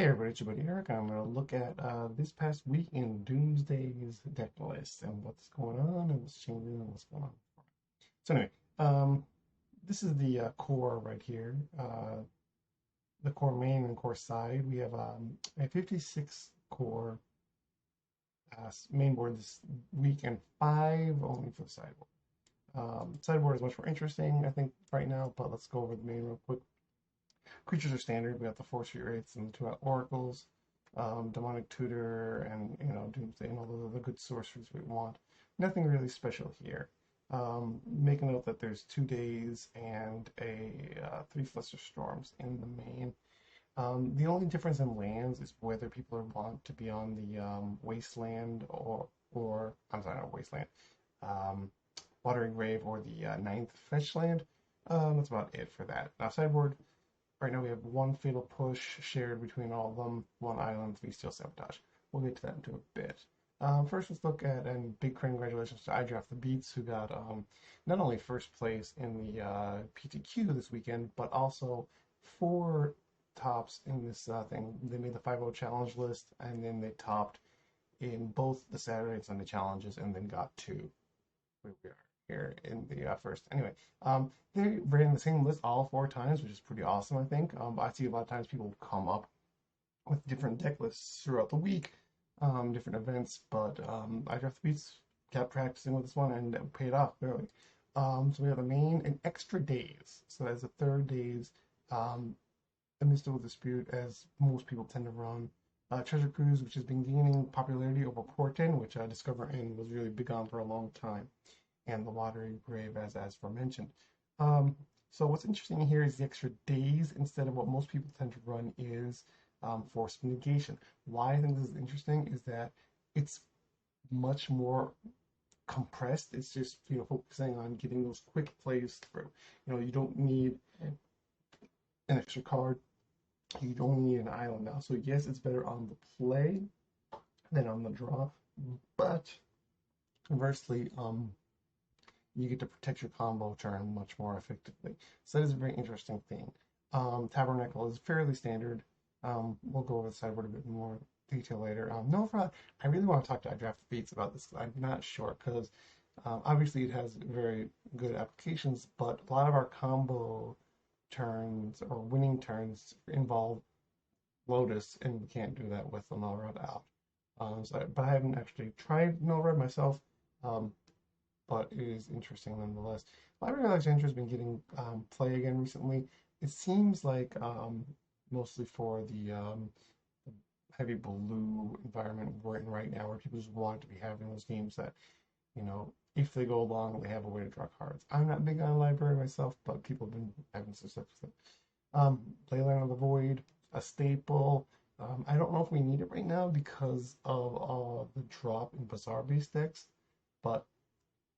Hey everybody, it's your buddy Eric. I'm going to look at this past week in Doomsday's deck list and what's going on and what's changing and what's going on. So anyway, um, this is the core right here, the core main and core side. We have a 56 core main board this week and 5 only for the sideboard. Sideboard is much more interesting, I think, right now, but let's go over the main real quick. Creatures are standard. We got the 4 Street Wraiths and the 2 Oracles, Demonic Tutor, and Doomsday, and all the other good sorceries we want. Nothing really special here. Make a note that there's 2 days and a 3 Flusterstorms in the main. The only difference in lands is whether people want to be on the Wasteland or I'm sorry, not Wasteland, um, Watering Grave or the ninth Fetch Land. That's about it for that. Now sideboard. Right now we have 1 Fatal Push shared between all of them, 1 Island, 3 Steel Sabotage. We'll get to that into a bit. First, let's look at, and big congratulations to I Draft the Beats, who got not only first place in the PTQ this weekend, but also 4 tops in this thing. They made the 5-0 challenge list, and then they topped in both the Saturday and Sunday challenges, and then got 2. Where we are here in the first. Anyway, they ran the same list all 4 times, which is pretty awesome, I think. I see a lot of times people come up with different deck lists throughout the week, different events, but I Draft the Beats kept practicing with this one and it paid off clearly. So we have the main and extra days. So that's the third days, a Mystical Dispute, as most people tend to run. Treasure Cruise, which has been gaining popularity over Portent, which Discover N was really big on for a long time, and the Watery Grave, as aforementioned. So what's interesting here is the extra days instead of what most people tend to run is Force of Negation. Why I think this is interesting is that it's much more compressed. It's just focusing on getting those quick plays through. You don't need an extra card. You don't need an island now. So yes, it's better on the play than on the draw, but conversely, you get to protect your combo turn much more effectively. So that is a very interesting thing. Tabernacle is fairly standard. We'll go over the sideboard a bit more detail later. No, I really want to talk to I Draft the Beats about this. I'm not sure because obviously it has very good applications, but a lot of our combo turns or winning turns involve Lotus, and we can't do that with the Null Rod out. But I haven't actually tried Null Rod myself. But it is interesting nonetheless. Library of Alexandria has been getting play again recently. It seems like mostly for the heavy blue environment we're in right now, where people just want to be having those games that, if they go along, they have a way to draw cards. I'm not big on library myself, but people have been having success with it. Leyline of the Void, a staple. I don't know if we need it right now because of the drop in Bazaar-based decks, but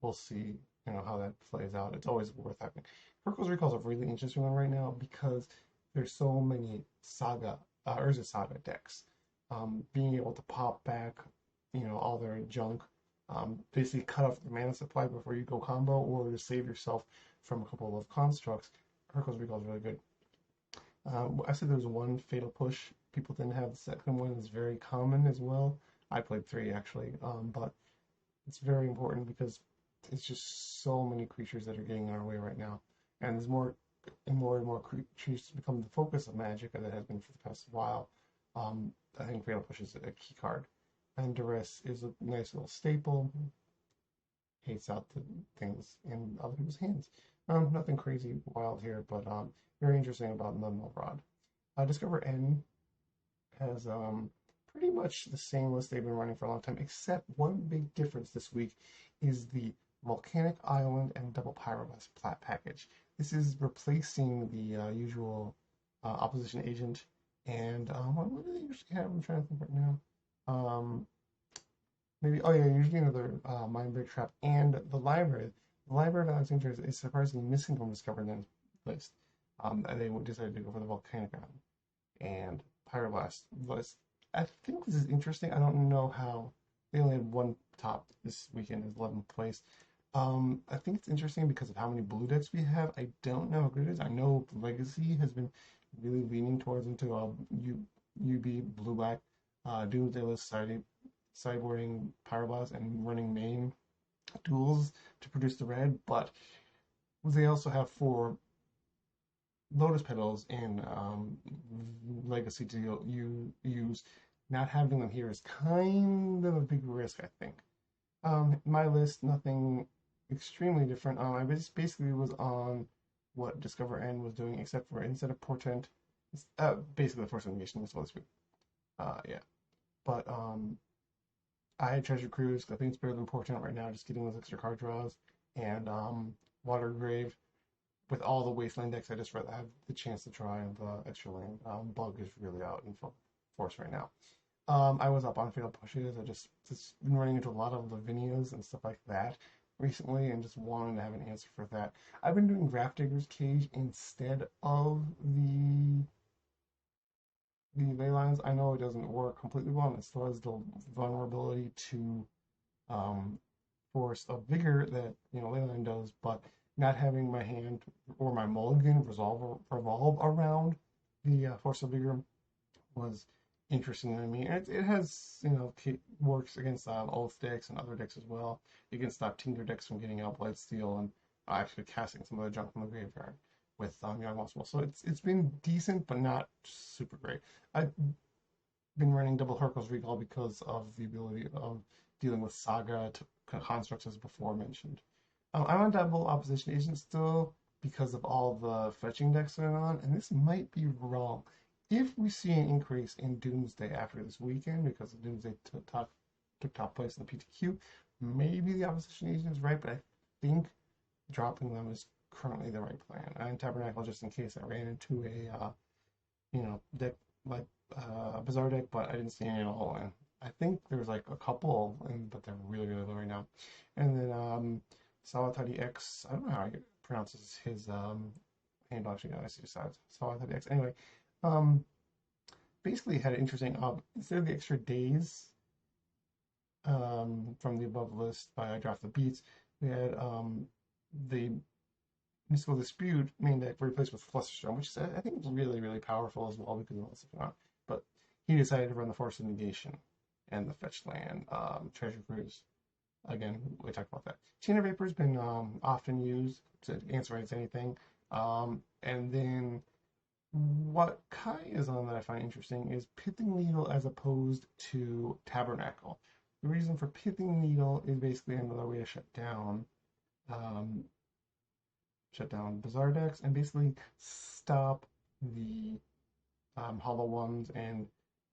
we'll see, how that plays out. It's always worth having. Hurkyl's Recall is a really interesting one right now because there's so many Saga, Urza Saga decks. Being able to pop back, all their junk, basically cut off the mana supply before you go combo, or to save yourself from a couple of constructs. Hurkyl's Recall is really good. I said there was 1 Fatal Push. People didn't have the second one. It's very common as well. I played 3 actually, but it's very important because it's just so many creatures that are getting in our way right now, and there's more and more creatures to become the focus of Magic, as it has been for the past while. I think Fatal Push is a key card, and Duress is a nice little staple. Hates out the things in other people's hands. Nothing crazy wild here, but very interesting about Null Rod. Discover N has pretty much the same list they've been running for a long time, except one big difference this week is the Volcanic Island and Double Pyroblast plat package. This is replacing the usual Opposition Agent, and what do they usually have? I'm trying to think right now. Maybe, oh yeah, usually another Mind Break Trap, and the Library. The Library of Alexandria is surprisingly missing from this governance list. And they decided to go for the Volcanic Island and Pyroblast list. I think this is interesting. I don't know how they only had 1 top this weekend as 11th place. I think it's interesting because of how many blue decks we have. I don't know how good it is. I know Legacy has been really leaning towards into UB, blue black, Doomsday list sideboarding Pyroblast and running main duels to produce the red, but they also have four Lotus Petals in Legacy to use. Not having them here is kind of a big risk, I think. My list, nothing extremely different. I basically was on what Discover N was doing, except for instead of Portent, basically the Force of Negation list this week. Yeah, but I had Treasure Cruise. I think it's better than Portent right now, just getting those extra card draws, and Water Grave. With all the Wasteland decks, I just rather have the chance to try the extra land. Bug is really out in full force right now. I was up on Fatal Pushes. I just been running into a lot of Lavinias and stuff like that recently, and just wanted to have an answer for that. I've been doing Grafdigger's Cage instead of the ley lines. I know it doesn't work completely well, and it still has the vulnerability to force of vigor that leyline does, but not having my hand or my mulligan revolve around the force of vigor was interesting to me. And it has works against Oath decks and other decks as well. It can stop Tinker decks from getting out Blightsteel and actually casting some of the junk from the graveyard with Young Possible. So it's been decent, but not super great. I've been running double Hurkyl's Recall because of the ability of dealing with Saga constructs as before mentioned. I'm on double Opposition Agent still because of all the fetching decks that are on, and this might be wrong. If we see an increase in Doomsday after this weekend, because Doomsday took top place in the PTQ, maybe the Opposition Agent is right, but I think dropping them is currently the right plan. And Tabernacle, just in case I ran into a deck like Bizarre deck, but I didn't see any at all. And I think there's like a couple, but they're really, really low right now. And then Salatati X, I don't know how he pronounces his name, actually, I see sides. Salatati X. Anyway, basically had an interesting, instead of the extra days from the above list by I Draft the Beats, we had the Mystical Dispute main deck replaced with Flusterstorm, which is, I think, really, really powerful as well because of all this stuff on. But he decided to run the Force of Negation and the Fetch Land, Treasure Cruise. Again, we talked about that. Chain of Vapor has been often used to answer anything. And then what Kai is on that I find interesting is Pithing Needle as opposed to Tabernacle. The reason for Pithing Needle is basically another way to shut down Bizarre decks and basically stop the hollow ones and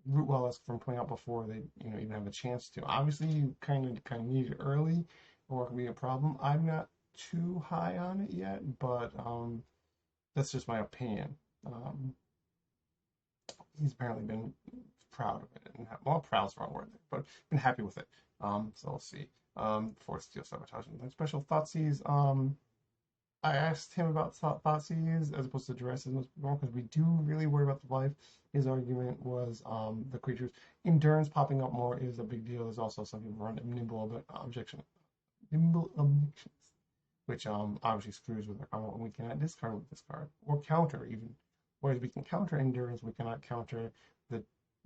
root wells from coming out before they even have a chance to. Obviously, you kind of need it early, or it can be a problem. I'm not too high on it yet, but that's just my opinion. He's apparently been proud of it, and well, proud's the wrong word, but been happy with it. So we'll see. For Steel Sabotage and Special Thoughtseize. I asked him about Thoughtseize as opposed to Duresses because we do really worry about the life. His argument was the creatures. Endurance popping up more is a big deal. There's also some people run Nimble Objections, which obviously screws with our combo, and we cannot discard with this card, or counter even. Whereas we can counter Endurance, we cannot counter the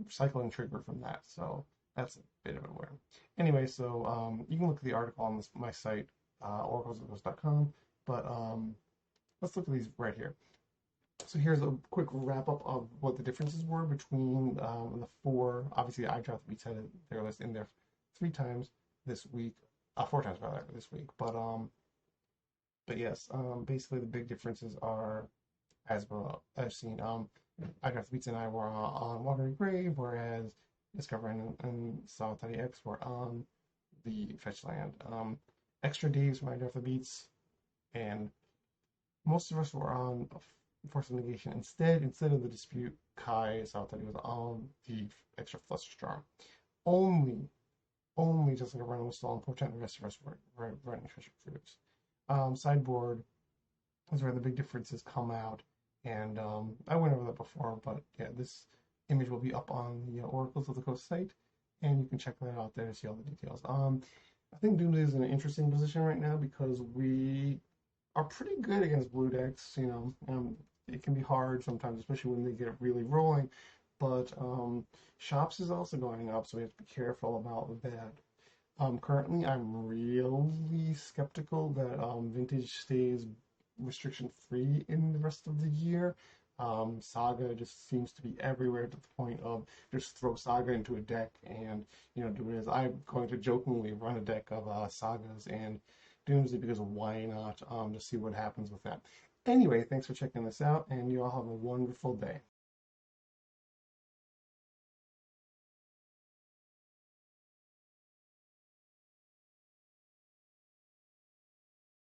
cycling trigger from that. So that's a bit of a weird. Anyway, so you can look at the article on my site, oraclesofghosts.com. But let's look at these right here. So here's a quick wrap up of what the differences were between the four. Obviously, I dropped the Beats had their list in there 3 times this week, 4 times rather this week. But yes, basically the big differences are as well. I've seen I dropped the Beats and I were on Watery Grave, whereas Discover and Solitary X were on the Fetch Land. Extra days when I dropped the Beats. And most of us were on Force of Negation instead of the Dispute. Kai Saltati was on the extra Flusterstorm. Only just like a run was still on Portent, the rest of us were running Treasure Cruise. Sideboard is where the big differences come out, and I went over that before, but yeah, this image will be up on the Oracles of the Coast site, and you can check that out there to see all the details. I think Doomsday is in an interesting position right now because we are pretty good against blue decks. It can be hard sometimes, especially when they get really rolling. but shops is also going up, so we have to be careful about that. Currently, I'm really skeptical that Vintage stays restriction free in the rest of the year. Saga just seems to be everywhere to the point of just throw Saga into a deck and do it as I'm going to jokingly run a deck of Sagas and Doomsday because why not? To see what happens with that. Anyway, thanks for checking this out, and you all have a wonderful day.